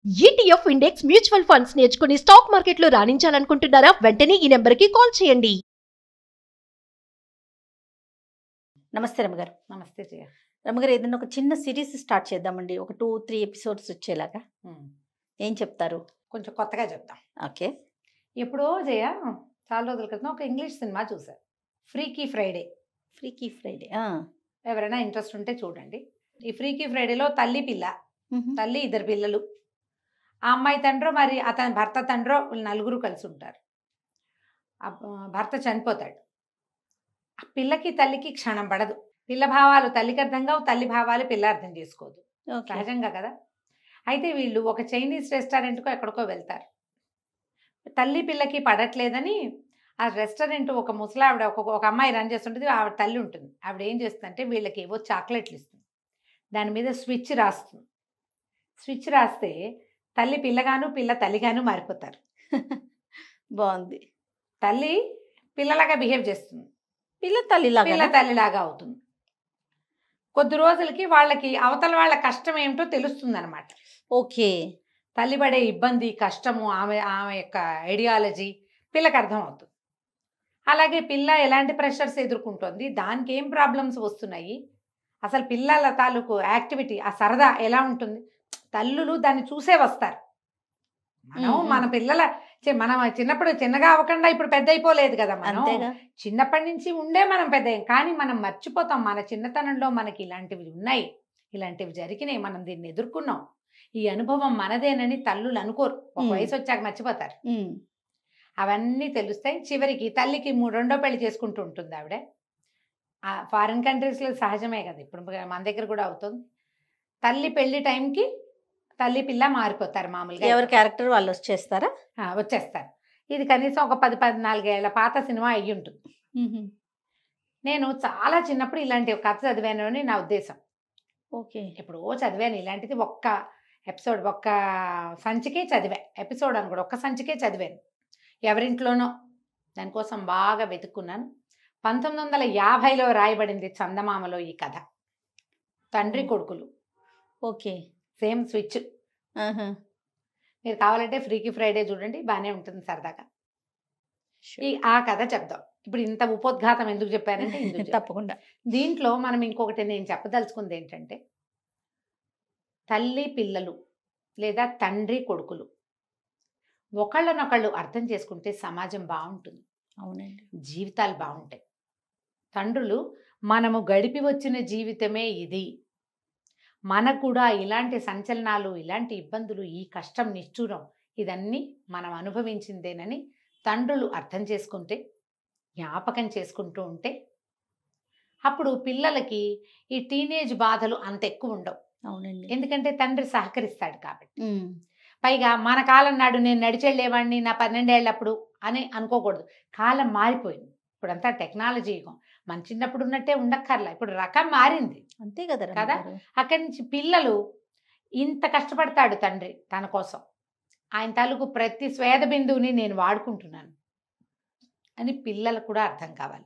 ETF index mutual funds నేర్చుకుని stock మార్కెట్లో రాణించాలనుకుంటున్నారా? వెంటనే ఈ నెంబర్కి కాల్ చేయండి. నమస్తే రమగారు. నమస్తే జయ. రమగారు, ఏదైనా ఒక చిన్న సిరీస్ స్టార్ట్ చేద్దామండి, ఒక 2-3 ఎపిసోడ్స్ వచ్చేలాగా. ఏం చెప్తారు? కొంచెం కొత్తగా చెప్తాం. ఓకే. ఎప్పుడో జయ చాలా రోజుల క్రితం ఒక ఇంగ్లీష్ సినిమా చూశారు, ఫ్రీకీ ఫ్రైడే. ఫ్రీకీ ఫ్రైడే. ఎవరైనా ఇంట్రెస్ట్ ఉంటే చూడండి. ఈ ఫ్రీకీ ఫ్రైడేలో తల్లి పిల్ల, తల్లి ఇద్దరు పిల్లలు, ఆ అమ్మాయి తండ్రో మరి అతని భర్త తండ్రో నలుగురు కలిసి ఉంటారు. భర్త చనిపోతాడు. ఆ పిల్లకి తల్లికి క్షణం పడదు. పిల్ల భావాలు తల్లికి అర్థం కావు, తల్లి భావాలు పిల్ల అర్థం చేసుకోదు, సహజంగా కదా. అయితే వీళ్ళు ఒక చైనీస్ రెస్టారెంట్కో ఎక్కడికో వెళ్తారు. తల్లి పిల్లకి పడట్లేదని ఆ రెస్టారెంట్ ఒక ముసలావిడ ఒక అమ్మాయి రన్ చేస్తుంటుంది, ఆవిడ తల్లి ఉంటుంది. ఆవిడ ఏం చేస్తుందంటే వీళ్ళకి ఏవో చాక్లెట్లు ఇస్తుంది, దాని మీద స్విచ్ రాస్తుంది. స్విచ్ రాస్తే తల్లి పిల్లగాను పిల్ల తల్లిగాను మారిపోతారు. బాగుంది. తల్లి పిల్లలాగా బిహేవ్ చేస్తుంది, పిల్ల తల్లిలాగా పిల్ల తల్లిలాగా అవుతుంది. కొద్ది రోజులకి వాళ్ళకి అవతల వాళ్ళ కష్టం ఏమిటో తెలుస్తుంది అనమాట. ఓకే. తల్లి పడే ఇబ్బంది, కష్టము, ఆమె యొక్క ఐడియాలజీ పిల్లకి అర్థం అవుతుంది. అలాగే పిల్ల ఎలాంటి ప్రెషర్స్ ఎదుర్కొంటుంది, దానికి ఏం ప్రాబ్లమ్స్ వస్తున్నాయి, అసలు పిల్లల తాలూకు యాక్టివిటీ, ఆ సరదా ఎలా ఉంటుంది, తల్లులు దాన్ని చూసే వస్తారు. మన పిల్లల మనం చిన్నప్పుడు చిన్నగా అవ్వకుండా ఇప్పుడు పెద్ద అయిపోలేదు కదా. మనం చిన్నప్పటి నుంచి ఉండే మనం పెద్ద, కానీ మనం మర్చిపోతాం మన చిన్నతనంలో మనకి ఇలాంటివి ఉన్నాయి, ఇలాంటివి జరిగినాయి, మనం దీన్ని ఎదుర్కొన్నాం, ఈ అనుభవం మనదేనని తల్లులు అనుకోరు. ఒక వయసు వచ్చాక మర్చిపోతారు. అవన్నీ తెలుస్తాయి. చివరికి తల్లికి రెండో పెళ్లి చేసుకుంటూ ఉంటుంది ఆవిడ. ఫారిన్ కంట్రీస్లో సహజమే కదా, ఇప్పుడు మన దగ్గర కూడా అవుతుంది. తల్లి పెళ్లి టైంకి తల్లి పిల్ల మారిపోతారు. మామూలుగా ఎవరి క్యారెక్టర్ వాళ్ళు వచ్చేస్తారు. ఇది కనీసం ఒక 10-14 ఏళ్ల పాత సినిమా అయ్యి ఉంటుంది. నేను చాలా చిన్నప్పుడు ఇలాంటి ఒక కథ చదివాను అని నా ఉద్దేశం. ఓకే. ఎప్పుడో చదివాను ఇలాంటిది, ఒక్క ఎపిసోడ్, ఒక్క సంచికే చదివా. ఎపిసోడ్ అని కూడా ఒక్క సంచికే చదివాను, ఎవరింట్లోనో. దానికోసం బాగా వెతుక్కున్నాను. 1950లో రాయబడింది చందమామలో ఈ కథ. తండ్రి కొడుకులు. ఓకే. Same switch. మీరు కావాలంటే ఫ్రీకీ ఫ్రైడే చూడండి, బాగానే ఉంటుంది సరదాగా. ఆ కథ చెప్దాం. ఇప్పుడు ఇంత ఉపోద్ఘాతం ఎందుకు చెప్పానంటే తప్పకుండా దీంట్లో మనం ఇంకొకటి నేను చెప్పదలుచుకుంది ఏంటంటే, తల్లి పిల్లలు లేదా తండ్రి కొడుకులు ఒకళ్ళనొకళ్ళు అర్థం చేసుకుంటే సమాజం బాగుంటుంది. అవునండి, జీవితాలు బాగుంటాయి. తండ్రులు మనము గడిపి వచ్చిన జీవితమే ఇది, మనకు కూడా ఇలాంటి సంచలనాలు, ఇలాంటి ఇబ్బందులు, ఈ కష్టం, నిష్ఠూరం ఇదన్నీ మనం అనుభవించిందేనని తండ్రులు అర్థం చేసుకుంటే, జ్ఞాపకం చేసుకుంటూ ఉంటే, అప్పుడు పిల్లలకి ఈ టీనేజ్ బాధలు అంత ఎక్కువ ఉండవు. అవునండి, ఎందుకంటే తండ్రి సహకరిస్తాడు కాబట్టి. పైగా మన కాలం నాడు నేను నడిచెళ్ళేవాడిని నా 12 ఏళ్ళప్పుడు అని అనుకోకూడదు. కాలం మారిపోయింది, ఇప్పుడంతా టెక్నాలజీ యుగం. మన చిన్నప్పుడు ఉన్నట్టే ఉండక్కర్లా, ఇప్పుడు రకం మారింది. అంతే కదా కదా. అక్కడి నుంచి పిల్లలు ఇంత కష్టపడతాడు తండ్రి తన కోసం, ఆయన తాలూకు ప్రతి స్వేద బిందువుని నేను వాడుకుంటున్నాను అని పిల్లలకు కూడా అర్థం కావాలి.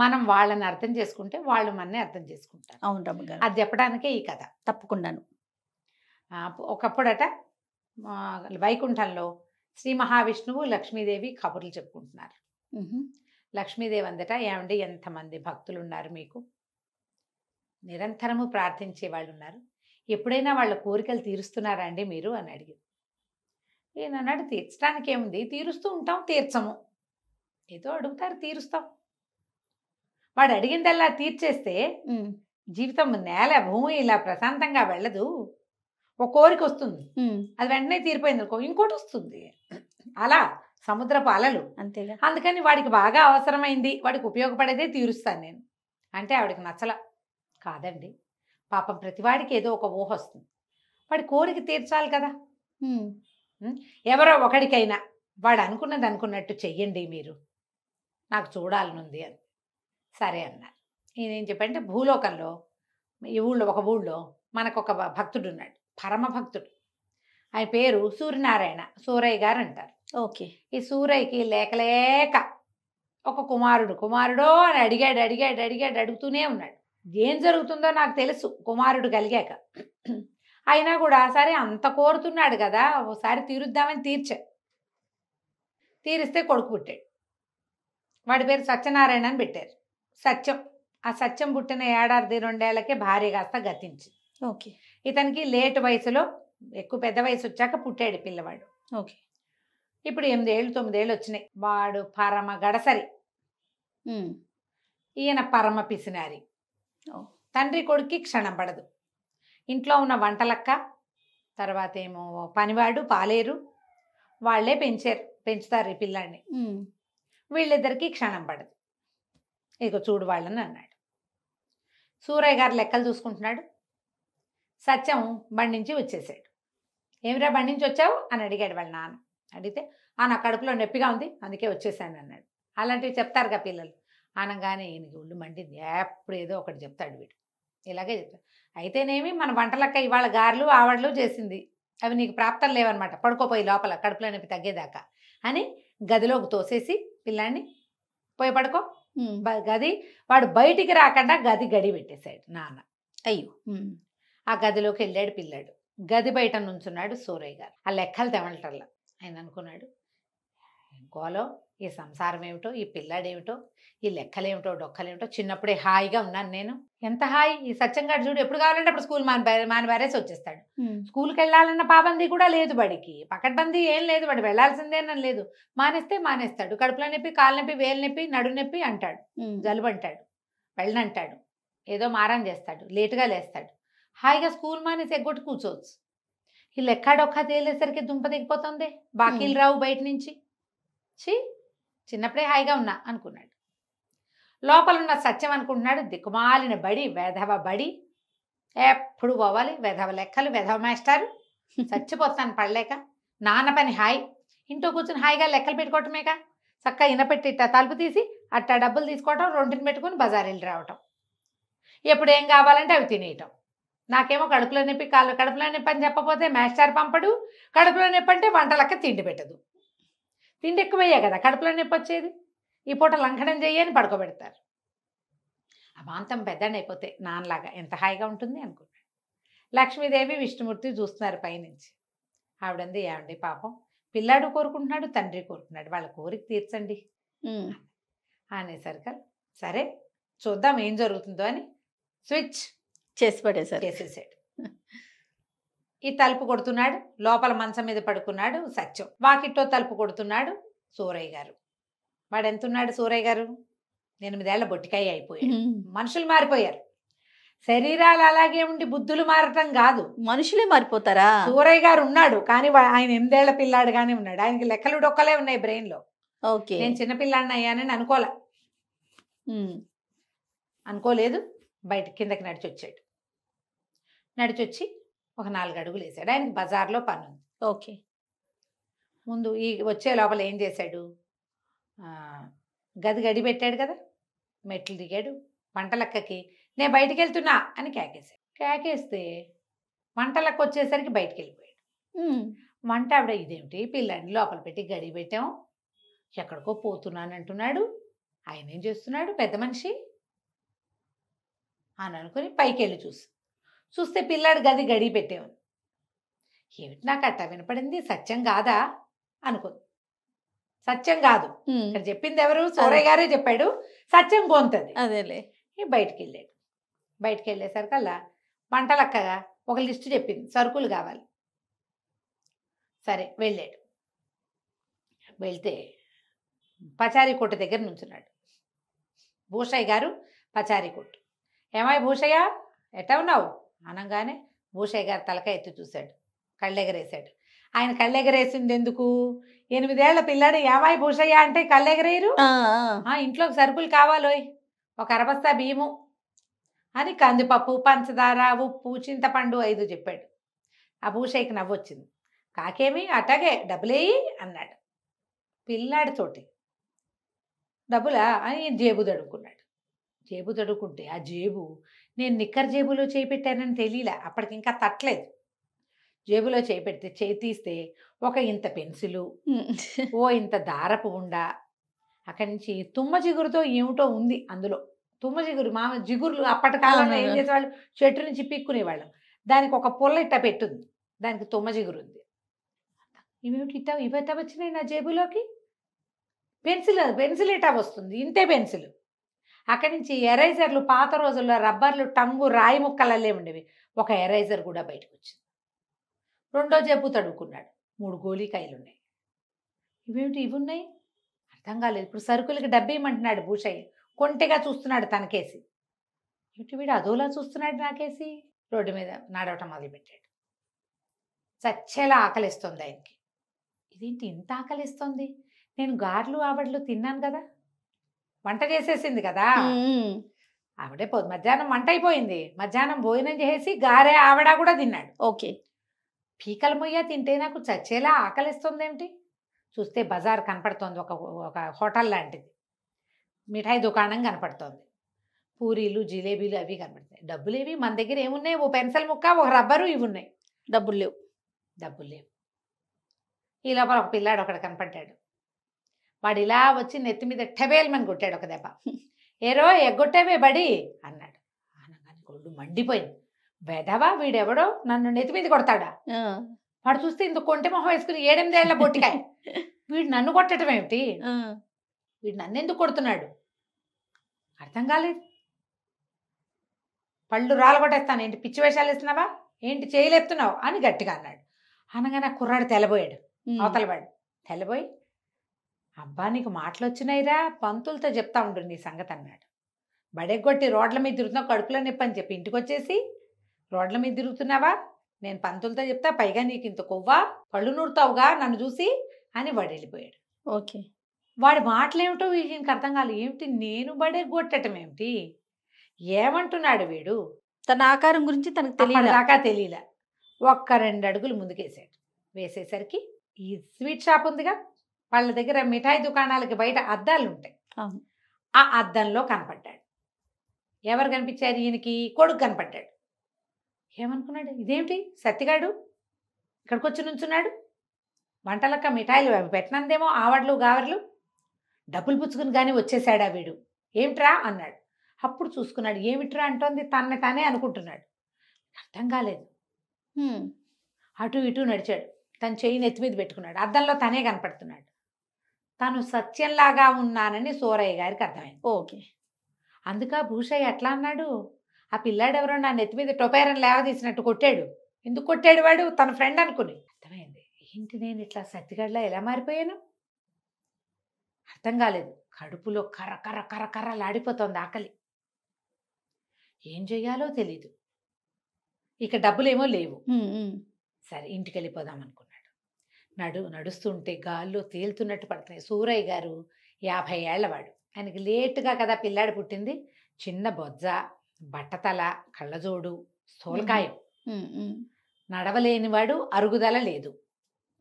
మనం వాళ్ళని అర్థం చేసుకుంటే వాళ్ళు మనని అర్థం చేసుకుంటారు. అవును రమ్మగారు, అది చెప్పడానికే ఈ కథ. తప్పకుండాను. ఒకప్పుడట వైకుంఠంలో శ్రీ మహావిష్ణువు లక్ష్మీదేవి కబుర్లు చెప్పుకుంటున్నారు. లక్ష్మీదేవి అందట, ఏమండి ఎంతమంది భక్తులు ఉన్నారు మీకు, నిరంతరము ప్రార్థించే వాళ్ళు ఉన్నారు, ఎప్పుడైనా వాళ్ళ కోరికలు తీరుస్తున్నారా అండి మీరు అని అడిగింది. ఈయన అన్నాడు, తీర్చడానికి ఏముంది, తీరుస్తూ ఉంటాం, తీర్చము, ఏదో అడుగుతారు తీరుస్తాం. వాడు అడిగిందల్లా తీర్చేస్తే జీవితం నేల భూమి ఇలా ప్రశాంతంగా వెళ్ళదు. ఒక కోరిక వస్తుంది, అది వెంటనే తీరిపోయింది అనుకో, ఇంకోటి వస్తుంది. అలా సముద్రపు అలలు. అంతేగా. అందుకని వాడికి బాగా అవసరమైంది, వాడికి ఉపయోగపడేదే తీరుస్తాను నేను అంటే ఆవిడకి నచ్చల. కాదండి, పాపం ప్రతివాడికి ఏదో ఒక ఊహ వస్తుంది, వాడి కోరిక తీర్చాలి కదా. ఎవరో ఒకడికైనా వాడు అనుకున్నది అనుకున్నట్టు చెయ్యండి మీరు, నాకు చూడాలనుంది అని. సరే అన్నారు. నేనేం చెప్పంటే, భూలోకంలో ఈ ఒక ఊళ్ళో మనకు ఒక భక్తుడు ఉన్నాడు, పరమ భక్తుడు. ఆయన పేరు సూర్యనారాయణ, సూరయ్య గారు అంటారు. ఓకే. ఈ సూరయ్యకి లేకలేక ఒక కుమారుడో అని అడిగాడు, అడుగుతూనే ఉన్నాడు. ఏం జరుగుతుందో నాకు తెలుసు కుమారుడు కలిగాక. అయినా కూడా సరే అంత కోరుతున్నాడు కదా ఒకసారి తీరుద్దామని తీరిస్తే కొడుకు పుట్టాడు. వాడి పేరు సత్యనారాయణ అని పెట్టారు. సత్యం. ఆ సత్యం పుట్టిన 1.5-2 ఏళ్లకే భార్య కాస్త గతించి, ఓకే ఇతనికి లేట్ వయసులో ఎక్కువ పెద్ద వయసు వచ్చాక పుట్టాడు పిల్లవాడు. ఓకే. ఇప్పుడు 8 ఏళ్ళు 9 ఏళ్ళు వచ్చినాయి. వాడు పరమ గడసరి, ఈయన పరమ పిసినారి. తండ్రి కొడుక్కి క్షణం పడదు. ఇంట్లో ఉన్న వంటలక్క, తర్వాత ఏమో పనివాడు పాలేరు, వాళ్ళే పెంచుతారు ఈ పిల్లాడిని. వీళ్ళిద్దరికీ క్షణం పడదు. ఇక చూడు వాళ్ళని అన్నాడు. సూరయ్య గారు లెక్కలు చూసుకుంటున్నాడు. సత్యం బండి నుంచి వచ్చేసాడు. ఏమిరా బండి నుంచి వచ్చావు అని అడిగాడు వాళ్ళ నాన్న. అడిగితే నా కడుపులో నొప్పిగా ఉంది అందుకే వచ్చేసాను అన్నాడు. అలాంటివి చెప్తారుగా పిల్లలు. అనగానే ఈయనకి ఒళ్ళు మండింది. ఎప్పుడు ఏదో ఒకటి చెప్తాడు వీడు, ఇలాగే చెప్తాడు. అయితేనేమి మన వంటలక్క ఇవాళ గారెలు ఆవడలు చేసింది, అవి నీకు ప్రాప్తం లేవన్నమాట, పడుకోపోయి లోపల కడుపులో నొప్పి తగ్గేదాకా అని గదిలోకి తోసేసి పిల్లాన్ని పోయి పడుకో గది. వాడు బయటికి రాకుండా గడి పెట్టేశాడు నాన్న. అయ్యో. ఆ గదిలోకి వెళ్ళాడు పిల్లాడు. గది బయట నుంచున్నాడు సూరయ్య గారు. ఆ లెక్కలు తెమలటల్లా. ఆయన అనుకున్నాడు, గోలో ఈ సంసారం ఏమిటో, ఈ పిల్లాడేమిటో, ఈ లెక్కలేమిటో డొక్కలేమిటో. చిన్నప్పుడే హాయిగా ఉన్నాను నేను, ఎంత హాయి. ఈ సత్యంగాడు చూడు ఎప్పుడు కావాలంటే అప్పుడు స్కూల్ మానిబారేసి వచ్చేస్తాడు. స్కూల్కి వెళ్ళాలన్న పాబందీ కూడా లేదు బడికి, పకడ్బందీ ఏం లేదు, వాడు వెళ్ళాల్సిందేనని లేదు. మానేస్తాడు. కడుపులో నొప్పి, కాలు నొప్పి, వేలు నొప్పి, నడు నొప్పి అంటాడు, జలుబు అంటాడు, వెళ్ళనంటాడు, ఏదో మారం చేస్తాడు, లేటుగా లేస్తాడు. హాయిగా స్కూల్ మానేసి ఎగ్గొట్టి కూర్చోవచ్చు. ఈ లెక్కాడొక్క తేలేసరికి దుంప దిగిపోతుంది, బాకీలు రావు బయట నుంచి. చిన్నప్పుడే హాయిగా ఉన్నా అనుకున్నాడు. లోపలున్న సత్యం అనుకుంటున్నాడు, దిక్కుమాలిన బడి, వెధవ బడి, ఎప్పుడు పోవాలి, వెధవ లెక్కలు, వెధవ మాస్టారు, చచ్చిపోతాను పడలేక. నాన్న పని హాయి, ఇంట్లో కూర్చొని హాయిగా లెక్కలు పెట్టుకోవటమేగా. చక్కగా ఇనపెట్టి ఇట్ట తలుపు తీసి అట్టా డబ్బులు తీసుకోవటం, రొంటిని పెట్టుకుని బజార్ వెళ్ళి రావటం, ఎప్పుడు ఏం కావాలంటే అవి తినేయటం. నాకేమో కడుపులో నొప్పి, కడుపులో నొప్పి అని చెప్పపోతే మాస్టర్ పంపడు, కడుపులో నొప్పి అంటే వంటలక్క తిండి పెట్టదు. తిండి ఎక్కువయ్యా కదా కడుపులో నొప్పి వచ్చేది. ఈ పూట లంఘనం చెయ్యని పడుకోబెడతారు. అమాంతం పెద్దనైపోతే నాన్నలాగా ఎంత హాయిగా ఉంటుంది అనుకున్నాడు. లక్ష్మీదేవి విష్ణుమూర్తి చూస్తున్నారు పైనుంచి. ఆవిడంది, ఏమండి పాపం పిల్లాడు కోరుకుంటున్నాడు, తండ్రి కోరుకుంటున్నాడు, వాళ్ళ కోరిక తీర్చండి అనేసరికి సరే చూద్దాం ఏం జరుగుతుందో అని స్విచ్ చేసేసాడు. ఈ తలుపు కొడుతున్నాడు, లోపల మంచం మీద పడుకున్నాడు సత్యం. వాకిట్లో తలుపు కొడుతున్నాడు సూరయ్య గారు. వాడు ఎంతున్నాడు సూరయ్య గారు? 8 ఏళ్ల బొట్టికాయ అయిపోయాడు. మనుషులు మారిపోయారు. శరీరాలు అలాగే ఉండి బుద్ధులు మారటం కాదు, మనుషులే మారిపోతారా? సూరయ్య గారు ఉన్నాడు కానీ ఆయన 8 ఏళ్ల పిల్లాడుగానే ఉన్నాడు. ఆయనకి లెక్కలు డొక్కలే ఉన్నాయి బ్రెయిన్ లో. ఓకే. నేను చిన్నపిల్లాడిని అయ్యానని అనుకోలేదు. బయట కిందకి నడిచొచ్చాడు. నడిచొచ్చి ఒక 4 అడుగులు వేసాడు. ఆయనకి బజార్లో పని ఉంది. ఓకే. ముందు ఈ వచ్చే లోపల ఏం చేశాడు, గడి పెట్టాడు కదా, మెట్లు దిగాడు. వంటలక్కకి నేను బయటికి వెళ్తున్నా అని కేకేస్తే వంటలక్క వచ్చేసరికి బయటికి వెళ్ళిపోయాడు. వంట ఆవిడ, ఇదేమిటి పిల్లాడిని లోపల పెట్టి గడి పెట్టాం, ఎక్కడికో పోతున్నాను అంటున్నాడు, ఆయన ఏం చేస్తున్నాడు పెద్ద మనిషి అని అనుకుని పైకి వెళ్ళి చూస్తే పిల్లాడు గడి పెట్టేవాడు. ఏమిటి నాకు అట్ట వినపడింది, సత్యం కాదా అనుకుంది. సత్యం కాదు, ఇక్కడ చెప్పింది ఎవరు? సూరయ్య గారే చెప్పాడు, సత్యం గొంతది. అదేలే. బయటికి వెళ్ళాడు. బయటికి వెళ్ళేసరికల్లా వంటలక్కగా ఒక లిస్టు చెప్పింది, సరుకులు కావాలి. సరే వెళ్ళాడు. వెళ్తే పచారీ కొట్టు దగ్గర నుంచున్నాడు భూషయ్య గారు. పచారీ కొట్టు. ఏమాయి భూషయ్య ఎట్టా ఉన్నావు అనగానే భూషయ్య గారు తలకాయ ఎత్తి చూశాడు, కళ్ళెగరేశాడు. ఆయన కళ్ళెగరేసింది ఎందుకు? 8 ఏళ్ల పిల్లాడు ఏమాయి భూషయ్య అంటే కళ్ళెగరేయరు. ఇంట్లోకి సరుకులు కావాలోయ్, ఒక అరబస్తా బియ్యము అని కందిపప్పు, పంచదార, ఉప్పు, చింతపండు 5 చెప్పాడు. ఆ భూషయ్యకి నవ్వొచ్చింది. కాకేమి అట్టాగే డబ్బులేయి అన్నాడు. పిల్లాడితోటి డబ్బులా అని జేబు తడుకున్నాడు. జేబు తడుకుంటే ఆ జేబు నేను నిక్కర్ జేబులో చేయి పెట్టానని తెలియలే, అప్పటికి ఇంకా తట్టలేదు. జేబులో చేయి పెడితే చేయి తీస్తే ఒక ఇంత పెన్సిలు, ఓ ఇంత దారపు ఉండా, అక్కడి నుంచి తుమ్మ జిగురుతో ఏమిటో ఉంది అందులో. తుమ్మ జిగురు జిగురులు అప్పటి కాలంలో ఏం చేసేవాళ్ళు, చెట్టు నుంచి పిక్కునేవాళ్ళం. దానికి ఒక పుల్ల ఇట్ట పెట్టుంది, దానికి తుమ్మ జిగురుంది. ఇవేమిటి ఇవెట్టా వచ్చినాయి నా జేబులోకి? పెన్సిల్ ఇటా వస్తుంది, ఇంతే పెన్సిల్. అక్కడి నుంచి ఎరైజర్లు, పాత రోజుల్లో రబ్బర్లు, టంగు, రాయి ముక్కలల్లే ఉండేవి. ఒక ఎరైజర్ కూడా బయటకు వచ్చింది. రెండో జేబు తడుకున్నాడు, 3 గోళీకాయలు ఉన్నాయి. ఇవేమిటి ఇవి ఉన్నాయి? అర్థం కాలేదు. ఇప్పుడు సరుకులకి డబ్బేయమంటున్నాడు భూషయ్య. కొంటెగా చూస్తున్నాడు తనకేసి. ఇటు వీడు అదోలా చూస్తున్నాడు నాకేసి. రోడ్డు మీద నడవటం మొదలుపెట్టాడు. చచ్చేలా ఆకలిస్తుంది ఆయనకి. ఇదేంటి ఇంత ఆకలిస్తుంది? నేను గారెలు ఆవడలు తిన్నాను కదా, వంట చేసేసింది కదా ఆవిడే. మధ్యాహ్నం వంట అయిపోయింది, మధ్యాహ్నం భోజనం చేసి గారె ఆవిడ కూడా తిన్నాడు. ఓకే. పీకల మొయ్య తింటే నాకు చచ్చేలా ఆకలిస్తుంది ఏమిటి? చూస్తే బజార్ కనపడుతోంది, ఒక హోటల్ లాంటిది, మిఠాయి దుకాణం కనపడుతోంది, పూరీలు జిలేబీలు అవి కనపడతాయి. డబ్బులేవి మన దగ్గర ఏమున్నాయి? ఓ పెన్సిల్ ముక్క, ఒక రబ్బరు, ఇవి ఉన్నాయి. డబ్బులు లేవు. ఈ లోపల ఒక పిల్లాడు ఒకడు కనపడ్డాడు. వాడు ఇలా వచ్చి నెత్తి మీద టెబేల్మని కొట్టాడు ఒక దెబ్బ. ఏరో ఎగ్గొట్టేవే బడి అన్నాడు. అనగానే గొడ్డు మండిపోయింది. వెదవా వీడెవడో నన్ను నెత్తి మీద కొడతాడా? వాడు చూస్తే ఇంత కొంటె మొహం వేసుకుని 7-8 ఏళ్ల బొట్టికాయ. వీడు నన్ను కొట్టడం ఏమిటి? వీడు నన్ను ఎందుకు కొడుతున్నాడు? అర్థం కాలేదు. పళ్ళు రాలగొట్టేస్తాను, ఏంటి పిచ్చి వేషాలు ఇస్తున్నావా, ఏంటి చేయలేపుతున్నావు అని గట్టిగా అన్నాడు. అనగానే ఆ కుర్రాడు తెల్లబోయాడు. అవతలవాడు తెల్లబోయి, అబ్బా నీకు మాటలు వచ్చినాయిరా, పంతులతో చెప్తా ఉండు నీ సంగతి అన్నాడు. బడెగ్గొట్టి రోడ్ల మీద తిరుగుతున్నావు, కడుపులో నొప్పి అని చెప్పి ఇంటికి వచ్చేసి రోడ్ల మీద తిరుగుతున్నావా, నేను పంతులతో చెప్తా, పైగా నీకు ఇంత కొవ్వా, పళ్ళు నూరుతావుగా నన్ను చూసి అని వాడు వెళ్ళిపోయాడు. ఓకే. వాడి మాటలేమిటో వీడికి అర్థం కాలేదు. ఏమిటి నేను బడెగ్గొట్టడం ఏమిటి, ఏమంటున్నాడు వీడు? తన ఆకారం గురించి తనకు దాకా తెలియలే. 1-2 అడుగులు ముందుకేసాడు. వేసేసరికి ఈ స్వీట్ షాప్ ఉందిగా, వాళ్ళ దగ్గర మిఠాయి దుకాణాలకి బయట అద్దాలు ఉంటాయి. ఆ అద్దంలో కనపడ్డాడు. ఎవరు కనిపించారు? ఈయనకి కొడుకు కనపడ్డాడు. ఏమనుకున్నాడు, ఇదేమిటి సత్తిగాడు ఇక్కడికి వచ్చి నుంచున్నాడు, వంటలక్క మిఠాయిలు పెట్టినందేమో ఆవడ్లు గావర్లు, డబ్బులు పుచ్చుకుని కానీ వచ్చేసాడా వీడు, ఏమిట్రా అన్నాడు. అప్పుడు చూసుకున్నాడు, ఏమిట్రా అంటోంది, తనే అనుకుంటున్నాడు. అర్థం కాలేదు. అటు ఇటు నడిచాడు. తన చెయ్యి నెత్తి మీద పెట్టుకున్నాడు. అద్దంలో తనే కనపడుతున్నాడు. తను సత్యంలాగా ఉన్నానని సూరయ్య గారికి అర్థమైంది. ఓకే. అందుక భూషయ్య ఎట్లా అన్నాడు, ఆ పిల్లాడెవరో నా నెత్తి మీద టొపేరని లేవదీసినట్టు కొట్టాడు. ఎందుకు కొట్టాడు వాడు? తన ఫ్రెండ్ అనుకుని. అర్థమైంది. ఏంటి నేను ఇట్లా సత్తిగడ్లా ఎలా మారిపోయాను? అర్థం కాలేదు. కడుపులో కర్ర కర్ర కర్ర కర్రలాడిపోతోంది ఆకలి. ఏం చెయ్యాలో తెలీదు. ఇక డబ్బులేమో లేవు. సరే ఇంటికి వెళ్ళిపోదాం అనుకున్నాడు. నడుస్తుంటే గాల్లో తేలుతున్నట్టు పడుతున్నాయి. సూరయ్య గారు 50 ఏళ్లవాడు. ఆయనకి లేటుగా కదా పిల్లాడు పుట్టింది. చిన్న బొజ్జ, బట్టతల, కళ్ళజోడు, స్థూలకాయం. నడవలేనివాడు, అరుగుదల లేదు,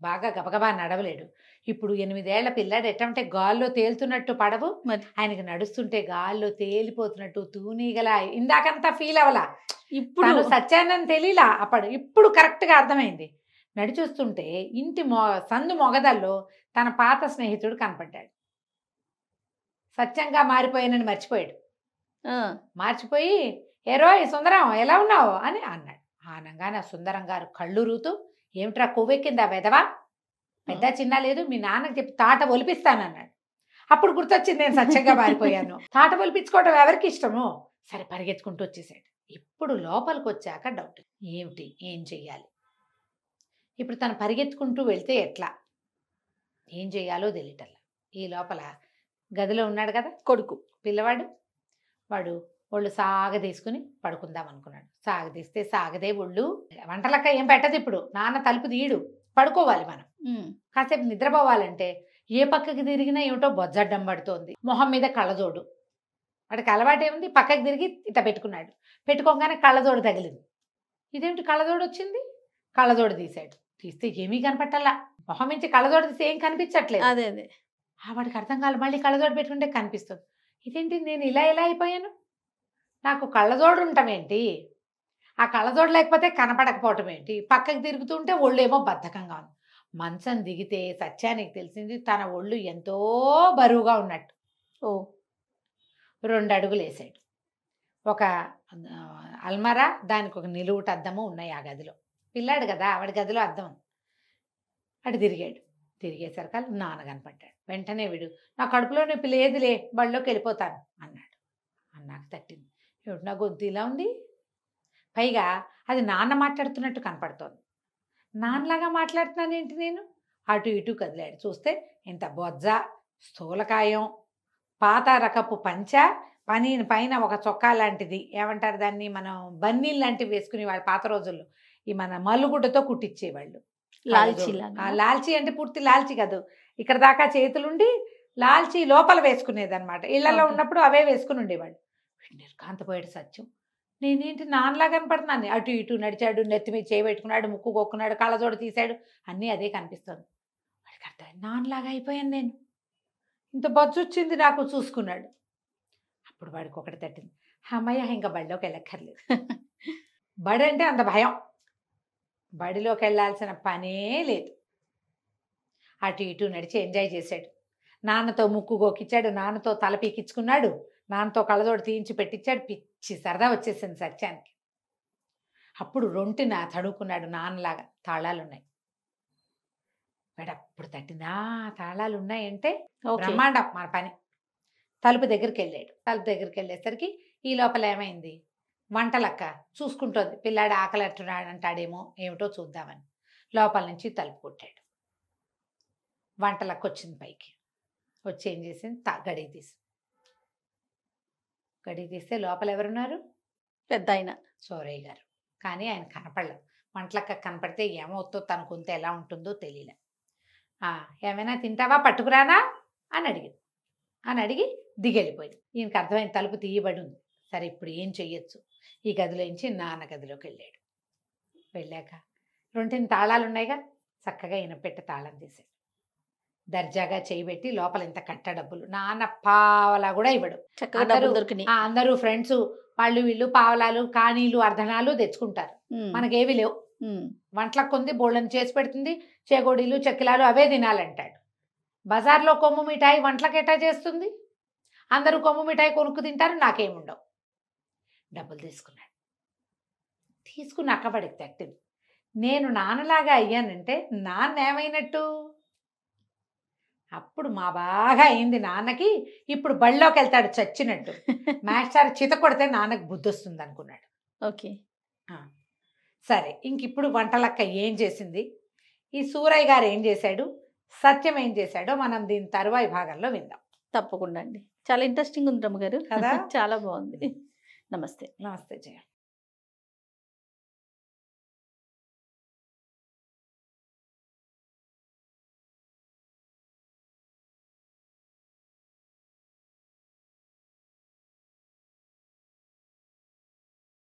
బాగా గబగబా నడవలేడు. ఇప్పుడు 8 ఏళ్ల పిల్లాడు ఎట్టంటే గాల్లో తేలుతున్నట్టు పడవు, ఆయనకి నడుస్తుంటే గాల్లో తేలిపోతున్నట్టు తూనీగలా. ఇందాకంతా ఫీల్ అవ్వలా, ఇప్పుడు సత్యాన్ని తెలియలా. ఇప్పుడు కరెక్ట్గా అర్థమైంది. నడిచొస్తుంటే ఇంటి సందు మొగదల్లో తన పాత స్నేహితుడు కనపడ్డాడు. సత్యంగా మారిపోయానని మర్చిపోయాడు. మార్చిపోయి, ఏరోయ్ సుందరం ఎలా ఉన్నావు అని అన్నాడు. ఆనంగానే ఆ సుందరం గారు కళ్ళు రూతూ, ఏమిట్రా కొవ్వెక్కిందా వెదవా, పెద్ద చిన్న లేదు, మీ నాన్నకి చెప్పి తాట ఒలిపిస్తానన్నాడు. అప్పుడు గుర్తొచ్చింది, నేను సత్యంగా మారిపోయాను. తాట ఒలిపించుకోవడం ఎవరికి ఇష్టమో. సరే పరిగెత్తుకుంటూ వచ్చేసాడు. ఇప్పుడు లోపలికి వచ్చాక డౌట్, ఏమిటి ఏం చెయ్యాలి? ఇప్పుడు తను పరిగెత్తుకుంటూ వెళ్తే ఎట్లా, ఏం చెయ్యాలో తెలియటల్లా. ఈ లోపల గదిలో ఉన్నాడు కదా కొడుకు, పిల్లవాడు. వాడు ఒళ్ళు సాగదీసుకుని పడుకుందాం అనుకున్నాడు. సాగదీస్తే సాగదే ఒళ్ళు. వంటలక్క ఏం పెట్టదు ఇప్పుడు, నాన్న తలుపు తీయడు, పడుకోవాలి మనం. కాసేపు నిద్రపోవాలంటే ఏ పక్కకి తిరిగినా ఏమిటో బొజ్జడ్డం పడుతోంది. మొహం మీద కళ్ళజోడు. వాడికి అలవాటేముంది, పక్కకి తిరిగి ఇట్లా పెట్టుకున్నాడు. పెట్టుకోగానే కళ్ళజోడు తగిలింది. ఇదేమిటి కళ్ళజోడు వచ్చింది? కళ్ళజోడు తీశాడు. తీస్తే ఏమీ కనపట్టాలా. మొహం నుంచి కళ్ళజోడు తీస్తే ఏం కనిపించట్లేదు. అదే వాడికి అర్థం కాదు. మళ్ళీ కళ్ళజోడు పెట్టుకుంటే కనిపిస్తుంది. ఇదేంటి నేను ఇలా అయిపోయాను, నాకు కళ్ళజోడు ఉండటం ఏంటి, ఆ కళ్ళజోడు లేకపోతే కనపడకపోవటం ఏంటి, పక్కకి తిరుగుతుంటే ఒళ్ళేమో బద్ధకంగా ఉంది. మంచం దిగితే సత్యానికి తెలిసింది తన ఒళ్ళు ఎంతో బరువుగా ఉన్నట్టు. 2 అడుగులు వేసాడు. ఒక అల్మారా, దానికి ఒక నిలువుట అద్దము ఉన్నాయి ఆ గదిలో. పిల్లాడు కదా, ఆవిడ గదిలో అద్దం. అటు తిరిగాడు. తిరిగేసరికి నాన్న కనపడ్డాడు. వెంటనే వీడు, నా కడుపులో నొప్పి లేదులే, బళ్ళోకి వెళ్ళిపోతాను అన్నాడు. అన్నాక తట్టింది. ఏమిటి నా గొంతు ఇలా ఉంది? పైగా అది నాన్న మాట్లాడుతున్నట్టు కనపడుతోంది. నాన్నలాగా మాట్లాడుతున్నానేంటి నేను? అటు ఇటు కదిలాడు. చూస్తే ఇంత బొజ్జ, స్థూలకాయం, పాత రకపు పంచ, పైన ఒక చొక్కా లాంటిది, ఏమంటారు దాన్ని, మనం బన్నీలు లాంటివి వేసుకునే వాళ్ళు పాత రోజుల్లో. ఈ మన మల్లుగుడ్డతో కుట్టించేవాళ్ళు. లాల్చీ లాల్చీ అంటే పూర్తి లాల్చీ కాదు, ఇక్కడ దాకా చేతులుండి లాల్చీ లోపల వేసుకునేది అనమాట. ఇళ్లలో ఉన్నప్పుడు అవే వేసుకుని ఉండేవాళ్ళు. నిర్కాంతపోయాడు సత్యం. నేనేంటి నాన్నలా కనపడుతున్నాను? అటు ఇటు నడిచాడు, నెత్తి మీద చేయబెట్టుకున్నాడు, ముక్కు కొక్కున్నాడు, కళ్ళజోడు తీశాడు, అన్నీ అదే కనిపిస్తుంది. వాడికి అర్థమైంది, నాన్నలాగా అయిపోయాను నేను, ఇంత బొజ్జు వచ్చింది నాకు చూసుకున్నాడు. అప్పుడు వాడికి ఒకటి తట్టింది, అమ్మయ్య ఇంకా బడిలోకి వెళ్ళక్కర్లేదు. బడి అంటే అంత భయం, బడిలోకి వెళ్ళాల్సిన పనే లేదు. అటు ఇటు నడిచి ఎంజాయ్ చేశాడు. నాన్నతో ముక్కు గోకిచ్చాడు, నాన్నతో తల పీకించుకున్నాడు, నాన్నతో కళ్ళజోడు తీయించి పెట్టించాడు. పిచ్చి సరదా వచ్చేసింది సత్యానికి. అప్పుడు రొంటిన తడుకున్నాడు నాన్నలాగా. తాళాలున్నాయి. వాడప్పుడు తట్టిందా, తాళాలు ఉన్నాయంటే బ్రహ్మాండం మన పని. తలుపు దగ్గరికి వెళ్ళాడు. తలుపు దగ్గరికి వెళ్ళేసరికి ఈ లోపల ఏమైంది, వంటలక్క చూసుకుంటోంది. పిల్లాడు ఆకలి అంటాడేమో ఏమిటో చూద్దామని లోపల నుంచి తలుపు కొట్టాడు. వంటలక్క వచ్చింది పైకి. వచ్చి ఏం చేసింది, గడియ తీస్తే లోపల ఎవరున్నారు? పెద్ద ఆయన సోరయ్య గారు. కానీ ఆయన కనపడలేదు. వంటలక్క కనపడితే ఏమవుతుందో, తన కొంత ఎలా ఉంటుందో తెలియలే. ఏమైనా తింటావా, పట్టుకురానా అని అడిగి దిగెళ్ళిపోయింది. ఈయనకి అర్థమైన తలుపు తీయబడి ఉంది. సరే ఇప్పుడు ఏం చెయ్యొచ్చు? ఈ గదిలోంచి నాన్న గదిలోకి వెళ్ళాడు. వెళ్ళాక రొంటిని తాళాలు ఉన్నాయిగా, చక్కగా ఈయన పెట్టి తాళం తీశాడు. దర్జాగా చేయబెట్టి లోపల ఇంత కట్ట డబ్బులు, నాన్న పావలా కూడా ఇవ్వడు. అందరూ ఫ్రెండ్స్ వాళ్ళు వీళ్ళు పావలాలు, కానీలు, అర్ధనాలు తెచ్చుకుంటారు. మనకేవి లేవు. వంటలకు కొంది బోళ్ళని చేసి పెడుతుంది, చేగోడీలు చెక్కిలాలు అవే తినాలంటాడు. బజార్లో కొమ్ము మిఠాయి వంటలకు ఎట్టా చేస్తుంది? అందరూ కొమ్ము మిఠాయి కొనుక్కు తింటారు, నాకేముండవు. డబ్బులు తీసుకుని అక్కబడికి తట్టింది. నేను నాన్నలాగా అయ్యానంటే నాన్న ఏమైనట్టు? అప్పుడు మా బాగా అయింది నాన్నకి. ఇప్పుడు బళ్ళోకి వెళ్తాడు చచ్చినట్టు. మాస్టర్ చిత కొడితే నాన్నకు బుద్ధి వస్తుంది అనుకున్నాడు. ఓకే, సరే ఇంక ఇప్పుడు వంటలక్క ఏం చేసింది, ఈ సూరయ్య గారు ఏం చేశాడు, సత్యం ఏం చేశాడో మనం దీని తరువాయి భాగంలో విందాం. తప్పకుండా అండి. చాలా ఇంట్రెస్టింగ్ ఉంది రమ్మగారు కదా. చాలా బాగుంది. నమస్తే. నమస్తే జయ.